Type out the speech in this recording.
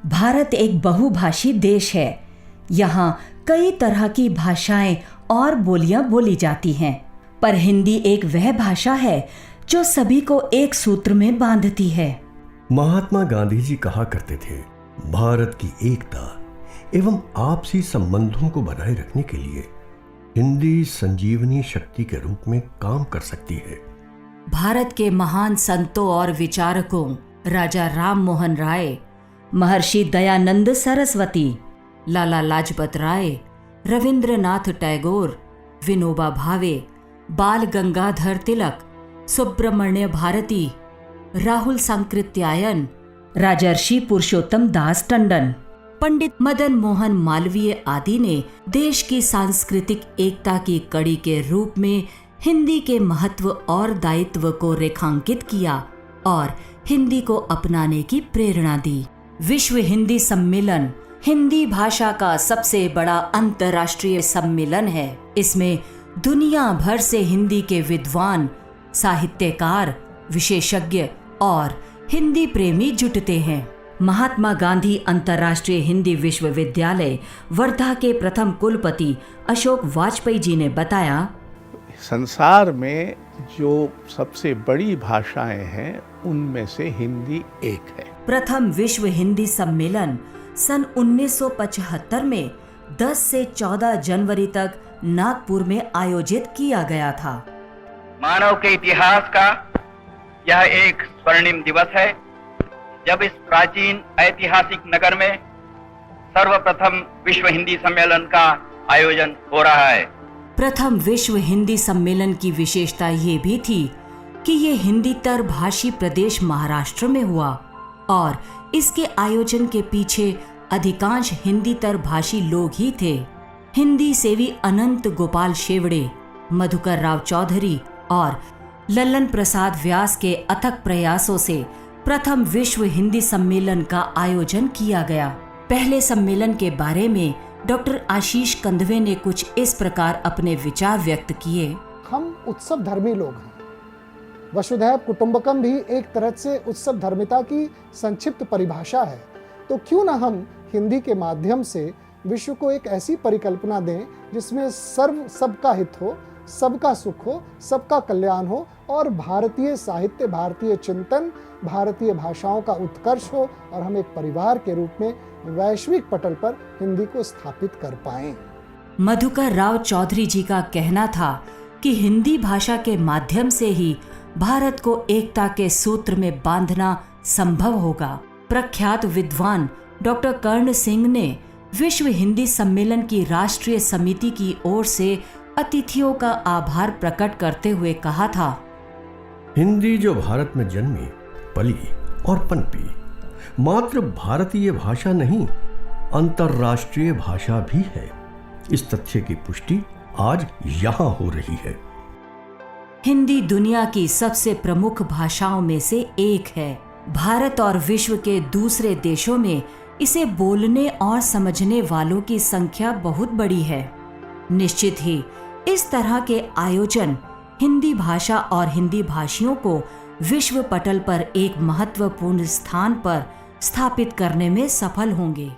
भारत एक बहुभाषी देश है। यहाँ कई तरह की भाषाएं और बोलियां बोली जाती हैं, पर हिंदी एक वह भाषा है जो सभी को एक सूत्र में बांधती है। महात्मा गांधी जी कहा करते थे, भारत की एकता एवं आपसी संबंधों को बनाए रखने के लिए हिंदी संजीवनी शक्ति के रूप में काम कर सकती है। भारत के महान संतों और विचारकों राजा राम मोहन राय, महर्षि दयानंद सरस्वती, लाला लाजपत राय, रविंद्रनाथ टैगोर, विनोबा भावे, बाल गंगाधर तिलक, सुब्रमण्य भारती, राहुल सांकृत्यायन, राजर्षि पुरुषोत्तम दास टंडन, पंडित मदन मोहन मालवीय आदि ने देश की सांस्कृतिक एकता की कड़ी के रूप में हिंदी के महत्व और दायित्व को रेखांकित किया और हिंदी को अपनाने की प्रेरणा दी। विश्व हिंदी सम्मेलन हिंदी भाषा का सबसे बड़ा अंतर्राष्ट्रीय सम्मेलन है। इसमें दुनिया भर से हिंदी के विद्वान, साहित्यकार, विशेषज्ञ और हिंदी प्रेमी जुटते हैं। महात्मा गांधी अंतर्राष्ट्रीय हिंदी विश्वविद्यालय वर्धा के प्रथम कुलपति अशोक वाजपेयी जी ने बताया, संसार में जो सबसे बड़ी भाषाएं हैं उनमें से हिंदी एक है। प्रथम विश्व हिंदी सम्मेलन सन 1975 में 10 से 14 जनवरी तक नागपुर में आयोजित किया गया था। मानव के इतिहास का यह एक स्वर्णिम दिवस है जब इस प्राचीन ऐतिहासिक नगर में सर्वप्रथम विश्व हिंदी सम्मेलन का आयोजन हो रहा है। प्रथम विश्व हिंदी सम्मेलन की विशेषता ये भी थी कि ये हिंदीतर भाषी प्रदेश महाराष्ट्र में हुआ और इसके आयोजन के पीछे अधिकांश हिंदीतर भाषी लोग ही थे। हिंदी सेवी अनंत गोपाल शेवड़े, मधुकर राव चौधरी और लल्लन प्रसाद व्यास के अथक प्रयासों से प्रथम विश्व हिंदी सम्मेलन का आयोजन किया गया। पहले सम्मेलन के बारे में डॉक्टर आशीष कंदवे ने कुछ इस प्रकार अपने विचार व्यक्त किए। हम उत्सव धर्मी लोग हैं। वसुधैव कुटुंबकम भी एक तरह से उत्सव धर्मिता की संक्षिप्त परिभाषा है। तो क्यों ना हम हिंदी के माध्यम से विश्व को एक ऐसी परिकल्पना दें जिसमें सबका हित हो, सबका सुख हो, सबका कल्याण हो और भारतीय साहित्य, भारतीय चिंतन, भारतीय भाषाओं का उत्कर्ष हो और हम एक परिवार के रूप में वैश्विक पटल पर हिंदी को स्थापित कर पाएं। मधुकर राव चौधरी जी का कहना था कि हिंदी भाषा के माध्यम से ही भारत को एकता के सूत्र में बांधना संभव होगा। प्रख्यात विद्वान डॉक्टर कर्ण सिंह ने विश्व हिंदी सम्मेलन की राष्ट्रीय समिति की ओर से अतिथियों का आभार प्रकट करते हुए कहा था, हिंदी जो भारत में जन्मी, पली और पनपी मात्र भारतीय भाषा नहीं, अंतर्राष्ट्रीय भाषा भी है। इस तथ्य की पुष्टि आज यहाँ हो रही है। हिंदी दुनिया की सबसे प्रमुख भाषाओं में से एक है। भारत और विश्व के दूसरे देशों में इसे बोलने और समझने वालों की संख्या बहुत बड़ी है। निश्चित ही इस तरह के आयोजन हिंदी भाषा और हिंदी भाषियों को विश्व पटल पर एक महत्वपूर्ण स्थान पर स्थापित करने में सफल होंगे।